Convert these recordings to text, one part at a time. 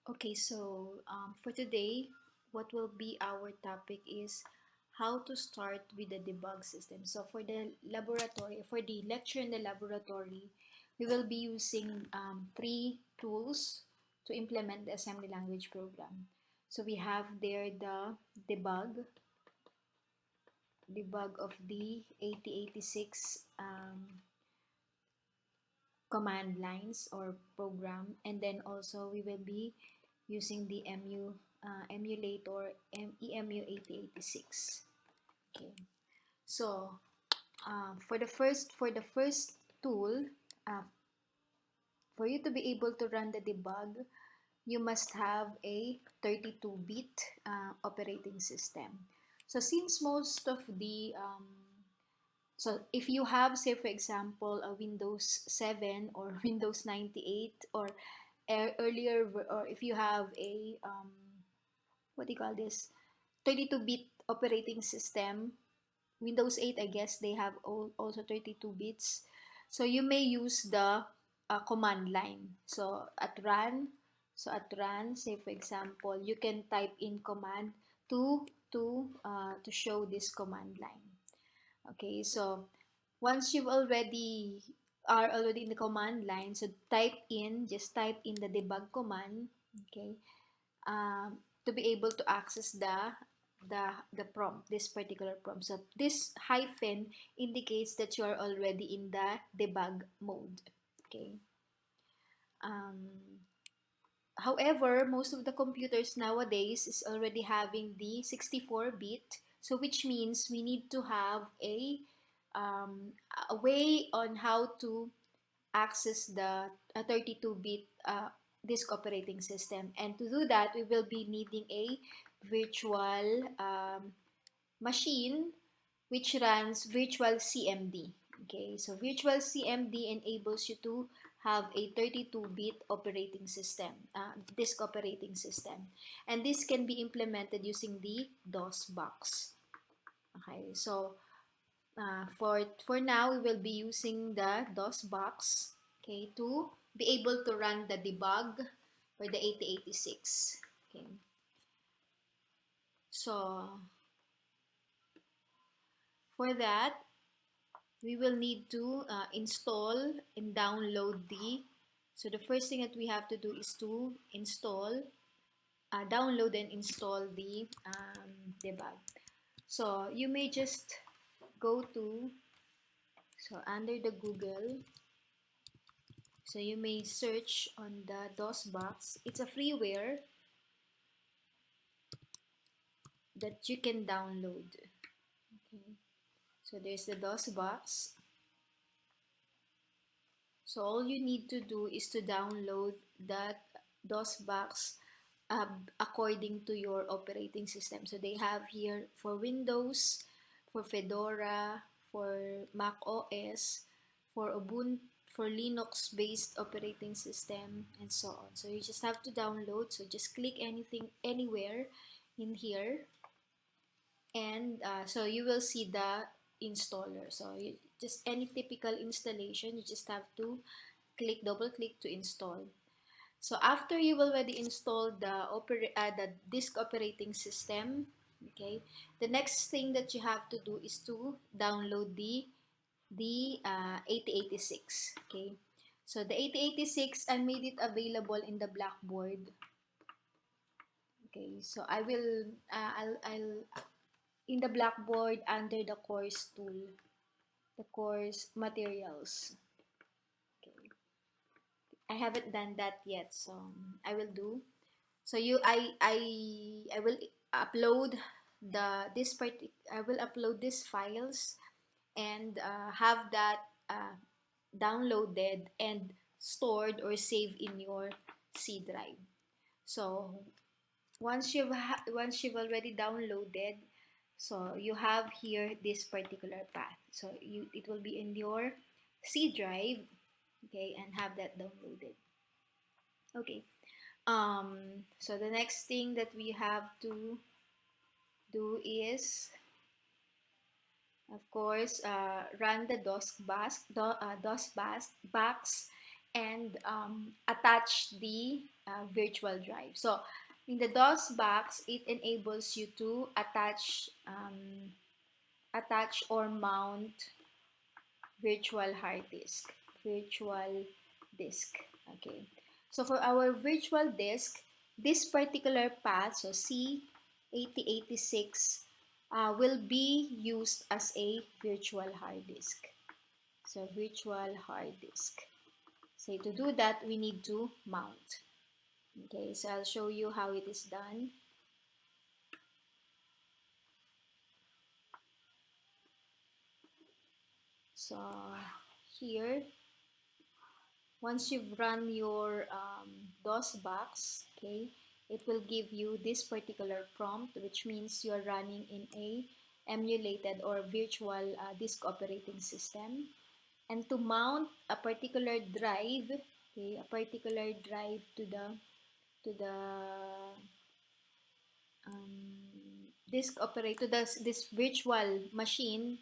Okay, so for today, what will be our topic is how to start with the debug system. So for the laboratory, for the lecture in the laboratory, we will be using three tools to implement the assembly language program. So we have there the debug, debug of the 8086 command lines or program, and then also we will be using the emulator EMU 8086. Okay, so for the first tool, uh, for you to be able to run the debug, you must have a 32-bit operating system. So since most of the so if you have, say for example, a Windows 7 or Windows 98 or earlier, or if you have a what do you call this, 32-bit operating system, Windows 8, I guess they have also 32 bits. So you may use the command line. So at run, say for example, you can type in command to show this command line. Okay, so once you've already are already in the command line, so just type in the debug command. Okay, to be able to access the prompt, this particular prompt. So this hyphen indicates that you are already in the debug mode. Okay. Um, However, most of the computers nowadays is already having the 64-bit, so which means we need to have um, a way on how to access the 32-bit disk operating system. And to do that, we will be needing a virtual machine which runs virtual CMD. Okay, so virtual CMD enables you to have a 32-bit operating system, disk operating system. And this can be implemented using the DOS box. Okay, so for now, we will be using the DOS box, okay, to be able to run the debug for the 8086. Okay, so for that, we will need to install and download so the first thing that we have to do is to download and install the debug. So you may just go to, so under the Google, so you may search on the DOS box. It's a freeware that you can download. Okay. So there's the DOS box. So all you need to do is to download that DOS box according to your operating system. So they have here for Windows, for Fedora, for Mac OS, for Ubuntu, for Linux-based operating system, and so on. So you just have to download. So just click anything anywhere in here, and so you will see the installer. So just any typical installation, you just have to double click to install. So after you've already installed the disk operating system, okay, the next thing that you have to do is to download the 8086. Okay, so the 8086, I made it available in the Blackboard. Okay, so I'll in the Blackboard under the course tool, the course materials. Okay, I haven't done that yet, so I will do. So I will upload I will upload these files and have that downloaded and stored or saved in your C drive. So once you've already downloaded, so you have here this particular path. So it will be in your C drive, okay, and have that downloaded. Okay. So the next thing that we have to do is, of course, run the DOS box and attach the virtual drive. So in the DOS box, it enables you to attach or mount virtual hard disk, virtual disk. Okay. So for our virtual disk, this particular path, so C8086, will be used as a virtual hard disk. So virtual hard disk. So to do that, we need to mount. Okay, so I'll show you how it is done. So here, once you've run your DOS box, okay, it will give you this particular prompt, which means you're running in a emulated or virtual disk operating system. And to mount a particular drive, okay, a particular drive to the disk operator, this virtual machine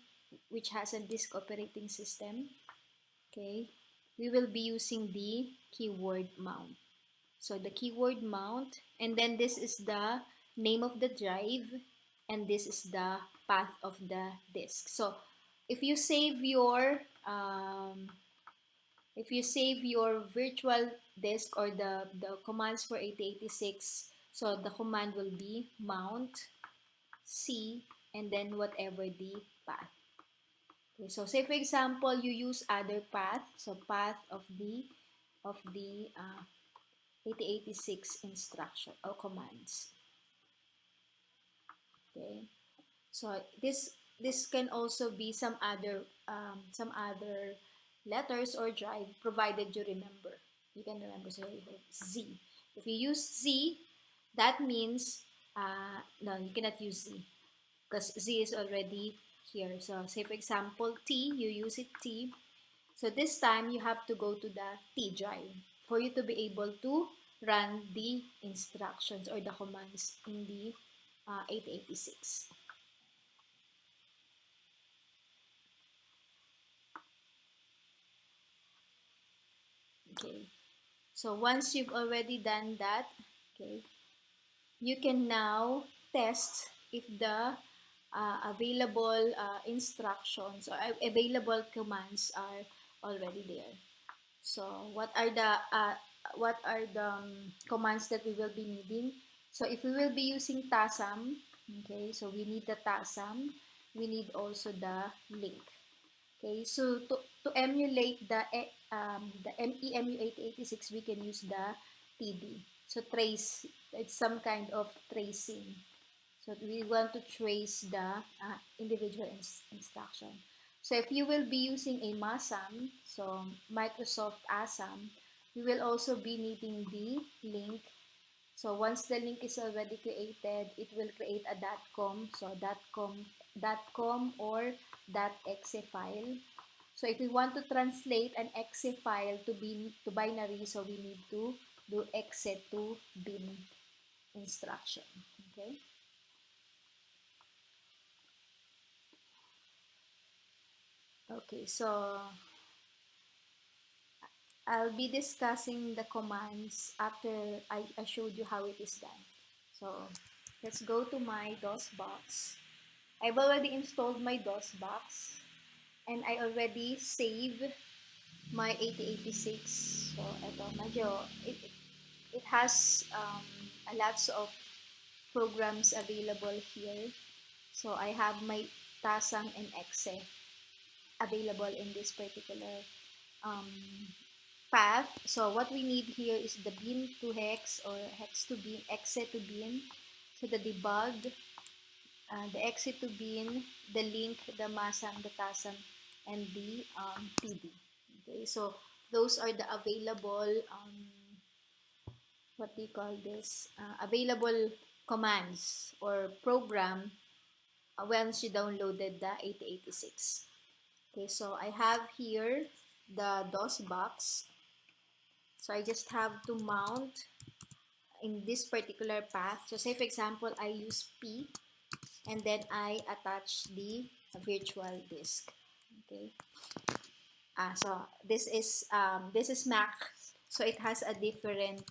which has a disk operating system, okay, we will be using the keyword mount. So the keyword mount, and then this is the name of the drive, and this is the path of the disk. So if you save your virtual disk or the commands for 8086, so the command will be mount C and then whatever the path. Okay, so say for example you use other path, so path of the 8086 instruction or commands. Okay, so this can also be some other letters or drive, provided you remember. You can remember. So you have Z. If you use Z, that means no, you cannot use Z because Z is already here. So say for example T, you use it T. So this time you have to go to the T drive for you to be able to run the instructions or the commands in the 8086. Okay, so once you've already done that, okay, you can now test if the available instructions or available commands are already there. So what are the commands that we will be needing? So if we will be using TASM, okay, so we need the TASM. We need also the link. Okay, so to emulate the MEMU886, we can use the TD. So trace, it's some kind of tracing. So we want to trace the individual instruction. So if you will be using a MASAM, so Microsoft ASAM, we will also be needing the link. So once the link is already created, it will create a .com. So .com or .exe file. So if we want to translate an exe file to binary, so we need to do exe to bin instruction. Okay. Okay, so I'll be discussing the commands after I showed you how it is done. So let's go to my DOS box. I've already installed my DOS box and I already saved my 8086. So ito, it has a lots of programs available here. So I have my TASAM and exe available in this particular um, path. So what we need here is the bin to hex or hex to bin, exe to bin. So the debug, the exe to bin, the link, the masam, the tasam, and the td. Okay, so those are the available, what do you call this, available commands or program once you downloaded the 8086. Okay, so I have here the DOS box. So I just have to mount in this particular path. So say for example, I use P and then I attach the virtual disk. Okay. So this is Mac, so it has a different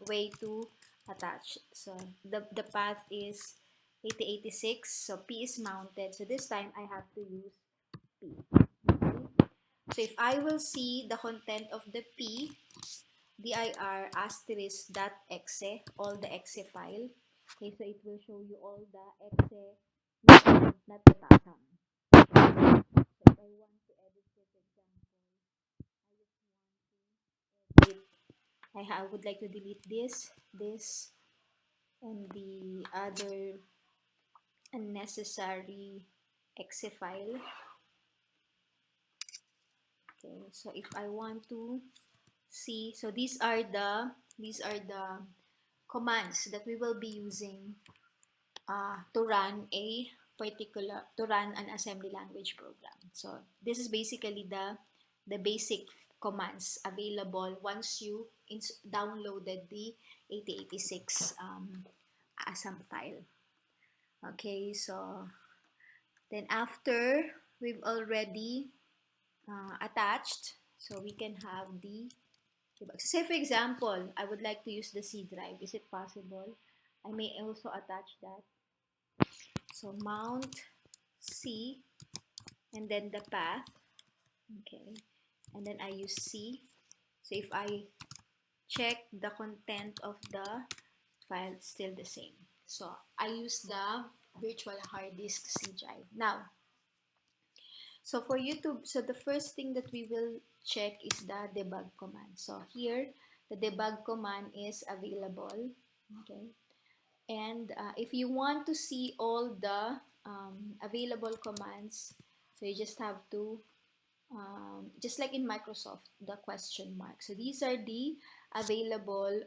way to attach. So the path is 8086, so P is mounted. So this time I have to use P. Okay? So if I will see the content of the P, dir asterisk dot exe, all the exe file. Okay, so it will show you all the exe not the tatam. So if I want to edit this example, I would like to delete this, and the other unnecessary exe file. Okay, so if I want to see, so these are the commands that we will be using to run an assembly language program. So this is basically the basic commands available once you downloaded the 8086 ASM file. Okay, so then after we've already attached, so we can have the debug. So say for example, I would like to use the C drive. Is it possible? I may also attach that. So mount C and then the path. Okay, and then I use C. So if I check the content of the file, it's still the same. So I use the virtual hard disk C drive. Now, so for YouTube, so the first thing that we will check is the debug command. So here, the debug command is available. Okay, and if you want to see all the available commands, so you just have to just like in Microsoft, the question mark. So these are the available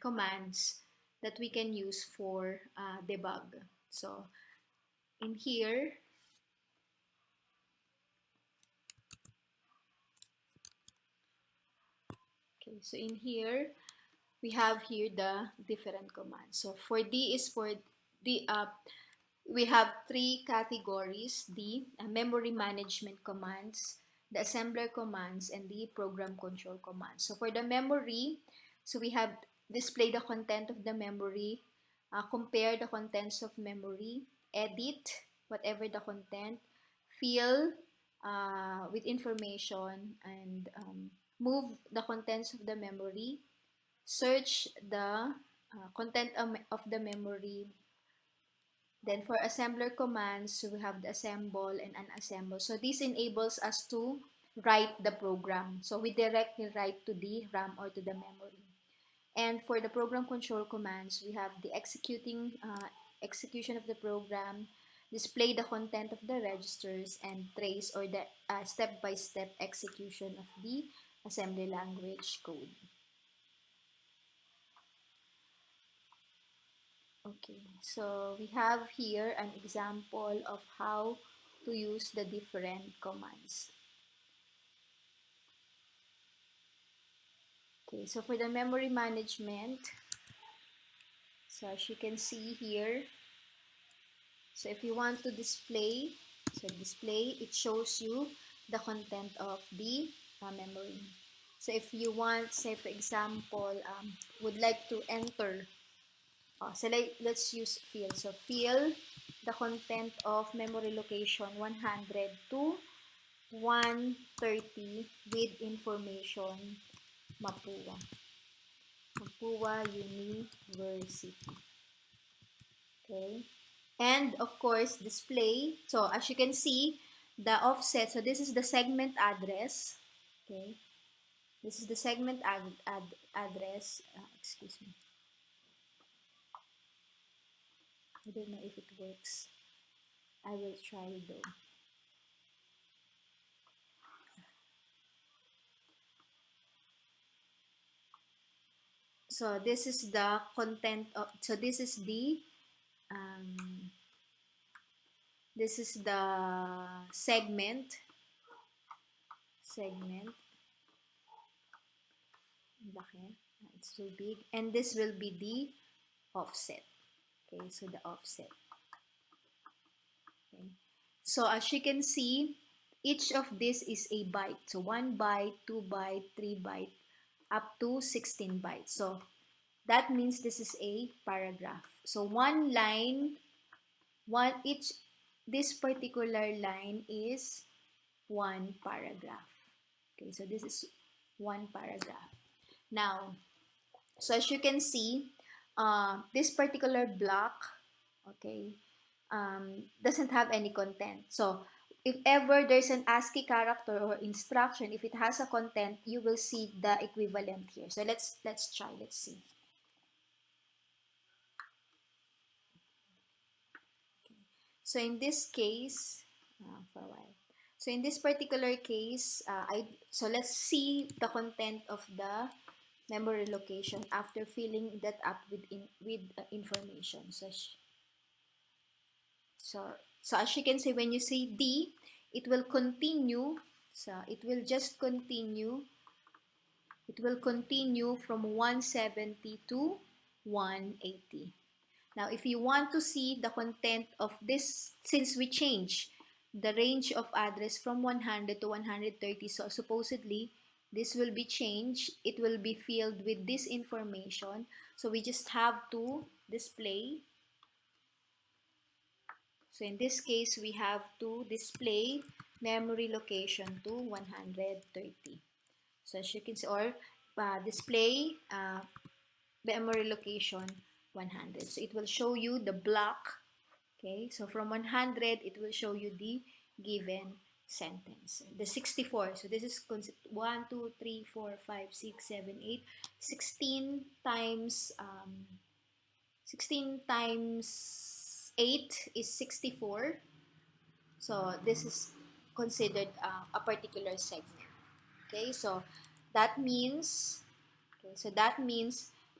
commands that we can use for debug. So in here, okay, so in here, we have here the different commands. So for D is for the we have three categories: the memory management commands, the assembler commands, and the program control commands. So for the memory, so we have display the content of the memory, compare the contents of memory, edit whatever the content, fill with information, and move the contents of the memory, search the content of the memory. Then for assembler commands, so we have the assemble and unassemble. So this enables us to write the program. So we directly write to the RAM or to the memory. And for the program control commands, we have the execution of the program, display the content of the registers, and trace or the step-by-step execution of the assembly language code. Okay, so we have here an example of how to use the different commands. Okay, so for the memory management, so as you can see here, so if you want to display, so display, it shows you the content of the memory. So if you want, say for example, would like to enter, so let's use fill. So fill the content of memory location 100 to 130 with information Mapua. Mapua University. Okay. And of course, display. So as you can see, the offset. So this is the segment address. Okay. This is the segment address. Excuse me. I don't know if it works. I will try though. So this is the content of, so this is the segment it's so big, and this will be the offset. Okay, so the offset. Okay. So as you can see, each of this is a byte. So 1 byte, 2 byte, 3 byte, up to 16 bytes. So that means this is a paragraph. So one line, this particular line is one paragraph. Okay, so this is one paragraph. Now, so as you can see, this particular block, okay, doesn't have any content. So if ever there's an ASCII character or instruction, if it has a content, you will see the equivalent here. So let's try. Let's see. So in this case, for a while. So in this particular case, so let's see the content of the memory location after filling that up with information. So as you can see, when you say D, it will continue. So it will just continue. It will continue from 170 to 180. Now, if you want to see the content of this, since we change the range of address from 100 to 130, so supposedly this will be changed. It will be filled with this information. So we just have to display. So in this case, we have to display memory location to 130. So as you can see, or display memory location 100. So it will show you the block. Okay, so from 100, it will show you the given sentence. The 64. So this is 1, 2, 3, 4, 5, 6, 7, 8. 16 times 8 is 64. So this is considered a particular segment. Okay, so that means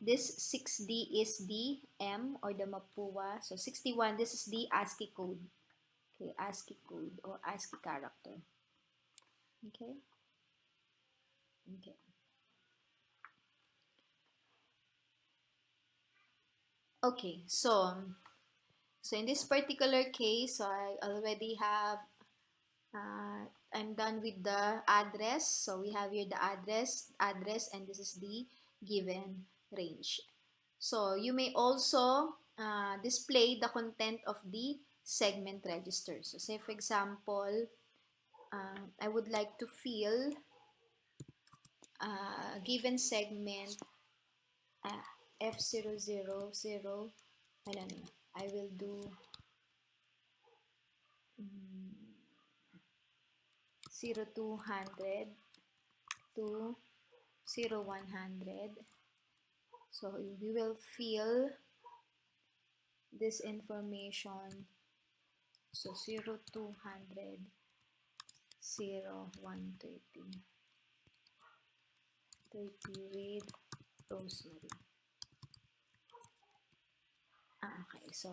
this 6D is the M or the Mapua. So 61, this is the ASCII code. Okay, ASCII code or ASCII character. Okay. Okay. Okay, so in this particular case, so I already have I'm done with the address. So we have here the address, and this is the given range. So you may also display the content of the segment register. So say for example, I would like to fill a given segment F000, I will do 0200 to 0100. So we will fill this information. So 0200 0130 with Rosemary. Okay, so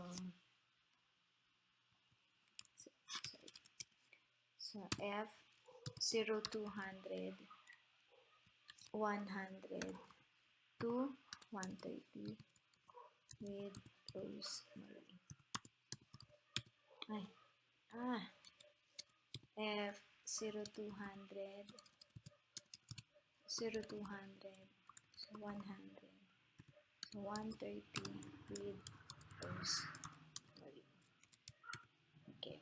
F 0200 100 to 130 with Rosemary. F 0200 so 100 so 130 with Rosemary. Okay,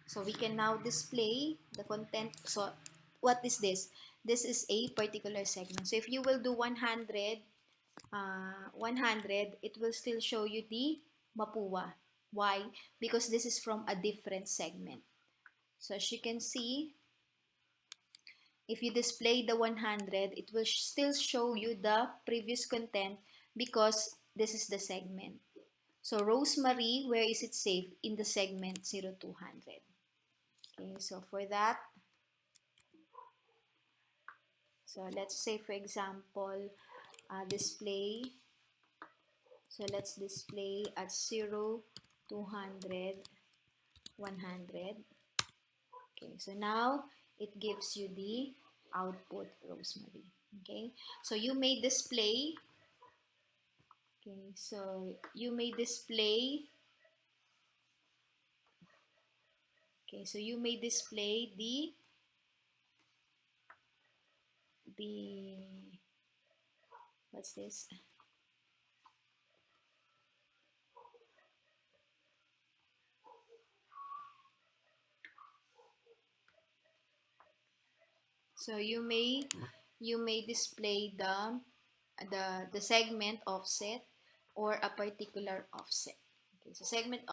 so we can now display the content. So what is this? This is a particular segment. So if you will do 100, it will still show you the Mapua. Why? Because this is from a different segment. So as you can see, if you display the 100, it will still show you the previous content because this is the segment. So Rosemary, where is it saved? In the segment 0200. Okay, so for that, so let's say for example, display. So let's display at 0200 100. Okay, so now it gives you the output Rosemary. Okay, so you may display. Okay, so you may display. Okay, so you may display the the what's this? So you may display the segment offset or a particular offset. Okay, so segment